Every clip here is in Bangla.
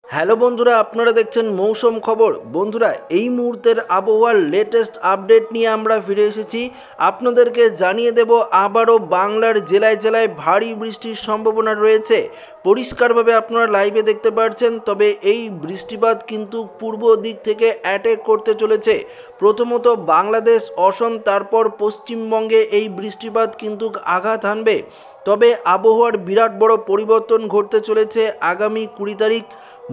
হ্যালো বন্ধুরা, আপনারা দেখছেন মৌসুম খবর। বন্ধুরা, এই মুহূর্তের আবহাওয়ার লেটেস্ট আপডেট নিয়ে আমরা ফিরে এসেছি। আপনাদেরকে জানিয়ে দেব আবারও বাংলার জেলায় জেলায় ভারী বৃষ্টির সম্ভাবনা রয়েছে। পরিষ্কারভাবে আপনারা লাইভে দেখতে পাচ্ছেন। তবে এই বৃষ্টিপাত কিন্তু পূর্ব দিক থেকে অ্যাটাক করতে চলেছে। প্রথমত বাংলাদেশ, অসম, তারপর পশ্চিমবঙ্গে এই বৃষ্টিপাত কিন্তু আঘাত হানবে। তবে আবহাওয়ার বিরাট বড় পরিবর্তন ঘটতে চলেছে আগামী 20 তারিখ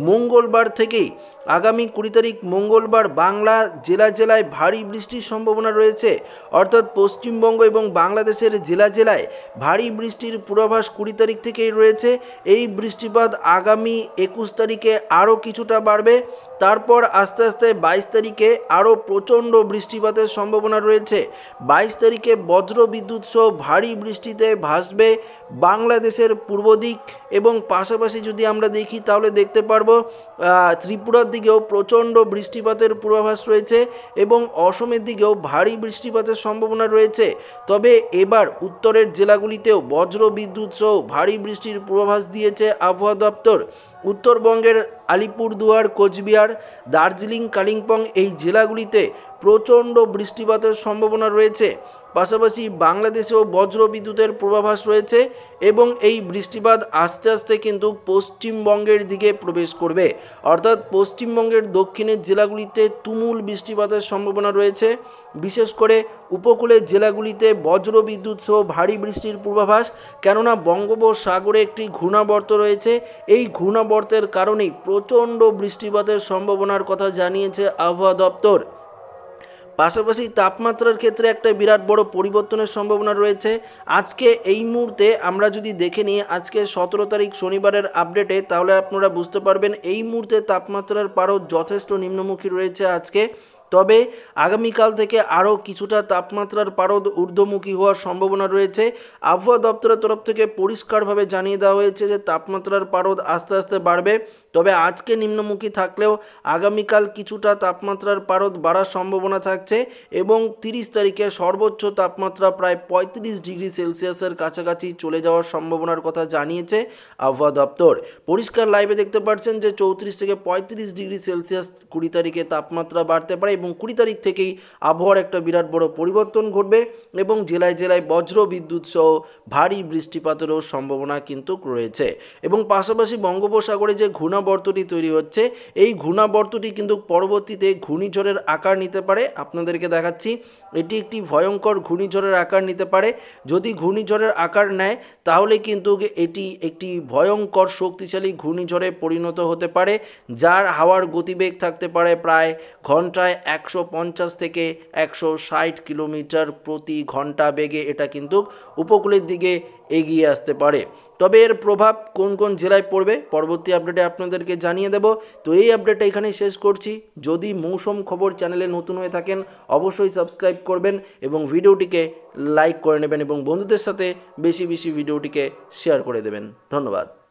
মঙ্গলবার থেকেই। আগামী 20 তারিখ মঙ্গলবার বাংলা জেলায় জেলায় ভারী বৃষ্টির সম্ভাবনা রয়েছে। অর্থাৎ পশ্চিমবঙ্গ এবং বাংলাদেশের জেলা জেলায় ভারী বৃষ্টির পূর্বাভাস 20 তারিখ থেকেই রয়েছে। এই বৃষ্টিপাত আগামী 21 তারিখে আরও কিছুটা বাড়বে। তারপর আস্তে আস্তে 22 তারিখে আরও প্রচণ্ড বৃষ্টিপাতের সম্ভাবনা রয়েছে। 22 তারিখে বজ্র বিদ্যুৎ সহ ভারী বৃষ্টিতে ভাসবে বাংলাদেশের পূর্ব দিক। এবং পাশাপাশি যদি আমরা দেখি তাহলে দেখতে পারবো ত্রিপুরার দিকেও প্রচণ্ড বৃষ্টিপাতের পূর্বাভাস রয়েছে এবং অসমের দিকেও ভারী বৃষ্টিপাতের সম্ভাবনা রয়েছে। তবে এবার উত্তরের জেলাগুলিতেও বজ্র বিদ্যুৎ সহ ভারী বৃষ্টির পূর্বাভাস দিয়েছে আবহাওয়া দপ্তর। উত্তরবঙ্গের আলিপুরদুয়ার, কোচবিহার, দার্জিলিং, কালিম্পং এই জেলাগুলিতে প্রচণ্ড বৃষ্টিপাতের সম্ভাবনা রয়েছে। পাশাপাশি বাংলাদেশেও বজ্র বিদ্যুতের পূর্বাভাস রয়েছে এবং এই বৃষ্টিপাত আস্তে আস্তে কিন্তু পশ্চিমবঙ্গের দিকে প্রবেশ করবে। অর্থাৎ পশ্চিমবঙ্গের দক্ষিণের জেলাগুলিতে তুমুল বৃষ্টিপাতের সম্ভাবনা রয়েছে। বিশেষ করে উপকূলের জেলাগুলিতে বজ্র বিদ্যুৎ সহ ভারী বৃষ্টির পূর্বাভাস, কেননা বঙ্গোপসাগরে একটি ঘূর্ণাবর্ত রয়েছে। এই ঘূর্ণাবর্তের কারণেই প্রচণ্ড বৃষ্টিপাতের সম্ভাবনার কথা জানিয়েছে আবহাওয়া দপ্তর। পাশাপাশি তাপমাত্রার ক্ষেত্রে একটা বিরাট বড় পরিবর্তনের সম্ভাবনা রয়েছে। আজকে এই মুহূর্তে আমরা যদি দেখে নিই আজকে 17 তারিখ শনিবারের আপডেটে, তাহলে আপনারা বুঝতে পারবেন এই মুহূর্তে তাপমাত্রার পারদ যথেষ্ট নিম্নমুখী রয়েছে আজকে। তবে আগামীকাল থেকে আরও কিছুটা তাপমাত্রার পারদ ঊর্ধ্বমুখী হওয়ার সম্ভাবনা রয়েছে। আবহাওয়া দপ্তরের তরফ থেকে পরিষ্কারভাবে জানিয়ে দেওয়া হয়েছে যে তাপমাত্রার পারদ আস্তে আস্তে বাড়বে। তবে আজকে নিম্নমুখী থাকলেও আগামীকাল কিছুটা তাপমাত্রার পারদ বাড়ার সম্ভাবনা থাকছে এবং 30 তারিখে সর্বোচ্চ তাপমাত্রা প্রায় 35 ডিগ্রি সেলসিয়াসের কাছাকাছি চলে যাওয়ার সম্ভাবনার কথা জানিয়েছে আবহাওয়া দপ্তর। পরিষ্কার লাইভে দেখতে পাচ্ছেন যে 34 থেকে 35 ডিগ্রি সেলসিয়াস 20 তারিখে তাপমাত্রা বাড়তে পারে এবং 20 তারিখ থেকেই আবহাওয়ার একটা বিরাট বড় পরিবর্তন ঘটবে এবং জেলায় জেলায় বজ্র বিদ্যুৎ সহ ভারী বৃষ্টিপাতেরও সম্ভাবনা কিন্তু রয়েছে। এবং পাশাপাশি বঙ্গোপসাগরে যে ঘূর্ণাবর্তটি তৈরি হচ্ছে, এই ঘূর্ণাবর্তটি কিন্তু পরবর্তীতে ঘূর্ণিঝড়ের আকার নিতে পারে। আপনাদেরকে দেখাচ্ছি, এটি একটি ভয়ঙ্কর ঘূর্ণিঝড়ের আকার নিতে পারে। যদি ঘূর্ণিঝড়ের আকার নেয় তাহলে কিন্তু এটি একটি ভয়ঙ্কর শক্তিশালী ঘূর্ণিঝড়ে পরিণত হতে পারে, যার হাওয়ার গতিবেগ থাকতে পারে প্রায় ঘন্টায় 150 থেকে 160 কিলোমিটার প্রতি ঘন্টা বেগে। এটা কিন্তু উপকূলের দিকে এগিয়ে আসতে পারে। তবে এর প্রভাব কোন কোন জেলায় পড়বে পরবর্তী আপডেটে আপনাদেরকে জানিয়ে দেব। তো এই আপডেটটা এখানেই শেষ করছি। যদি মৌসুম খবর চ্যানেলে নতুন হয়ে থাকেন অবশ্যই সাবস্ক্রাইব করবেন এবং ভিডিওটিকে লাইক করে নেবেন এবং বন্ধুদের সাথে বেশি বেশি ভিডিওটিকে শেয়ার করে দেবেন। ধন্যবাদ।